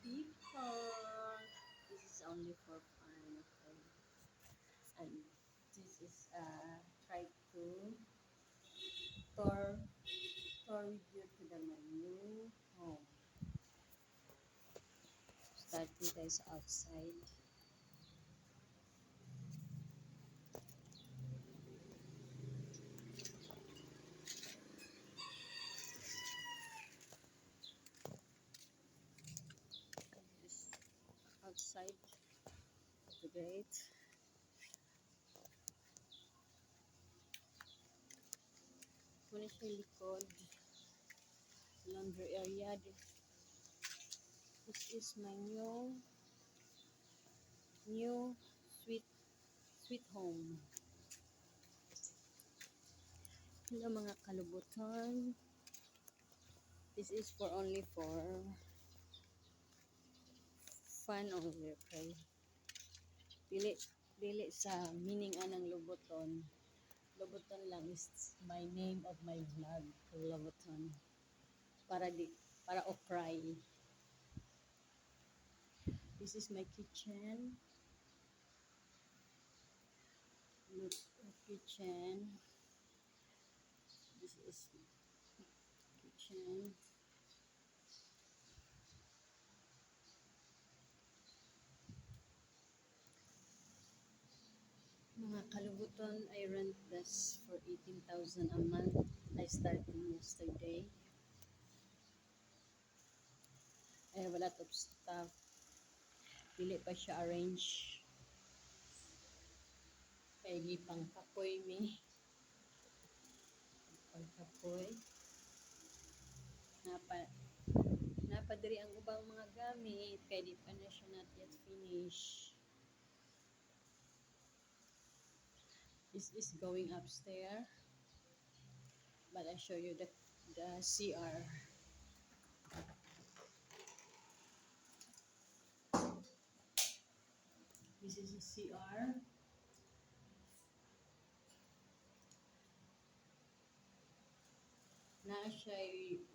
people. This is only for fun, okay? And this is try to tour tour with you to my new home. Starting guys outside. This is outside the gate. Muna siya likod. Laundry area. This is my new sweet sweet home. Hello mga kalubutan. This is for only for fun only, okay? Dili dili sa meaning anang lubuton. Lubuton lang is my name of my vlog, Lubuton. Para okray. This is my kitchen. Look at kitchen. This is kitchen. Mga kalubuton, I rent this for 18,000 a month. I started yesterday. I have a lot of stuff. Dili pa siya arrange. Kay gipang kapoy mi. Pagkapoy. Napadiri ang ubang mga gamit. Kay di pa na siya not yet finish. This is going upstairs. But I show you the CR. This is a CR. Na siya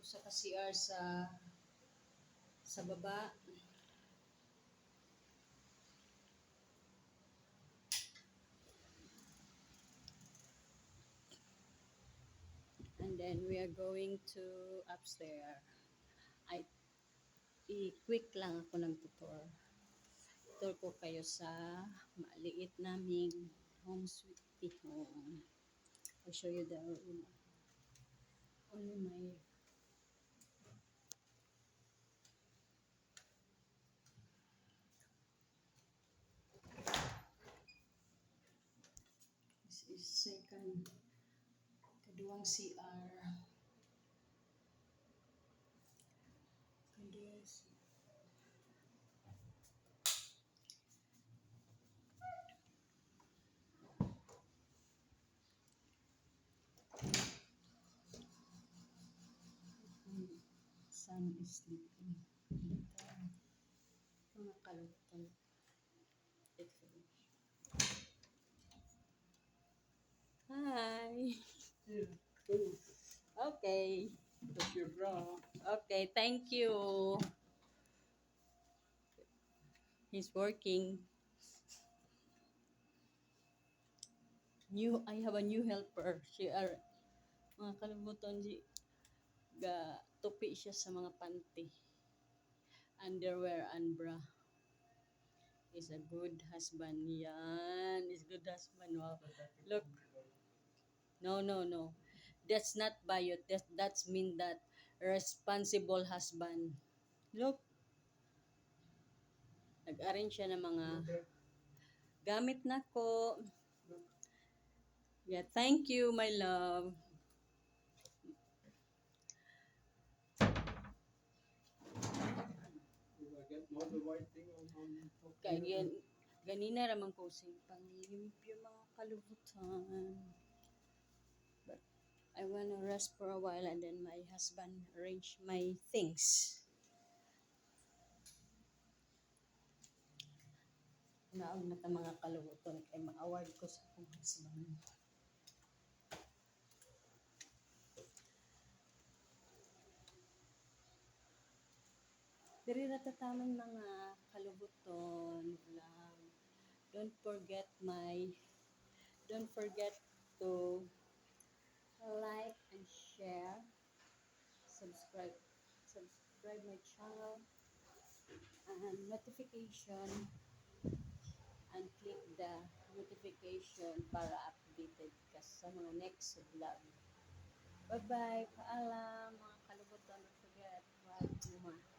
usa ka CR sa baba. And then we are going to upstairs. I-quick lang ako ng tutor. Tutor ko kayo sa maliit naming home sweet home. I'll show you the only my this is kaduang CR. Son is sleeping. Mga kalutan. Hi. Okay. That's your bra. Okay, thank you. He's working. I have a new helper. Mga kalimutan, tupi siya sa mga panty. Underwear and bra. He's a good husband. Yan. He's a good husband. Wow. Look. No. That's not bayot. That's mean that responsible husband. Look. Nag-arrange siya ng mga gamit na ko. Yeah, thank you, my love. Kaya ganina ramang ko sing panglimpyo mga kalubutan. But I wanna rest for a while and then my husband arrange my things. Naog na ta mga kalubutan kay ma-award ko sa akong husband. Diri natatamang mga kalubuton vlog. Don't forget don't forget to like and share, subscribe subscribe my channel and notification and click the notification para updated ka sa mga next vlog. Bye-bye. Paalam mga kalubuton. Don't forget. Bye.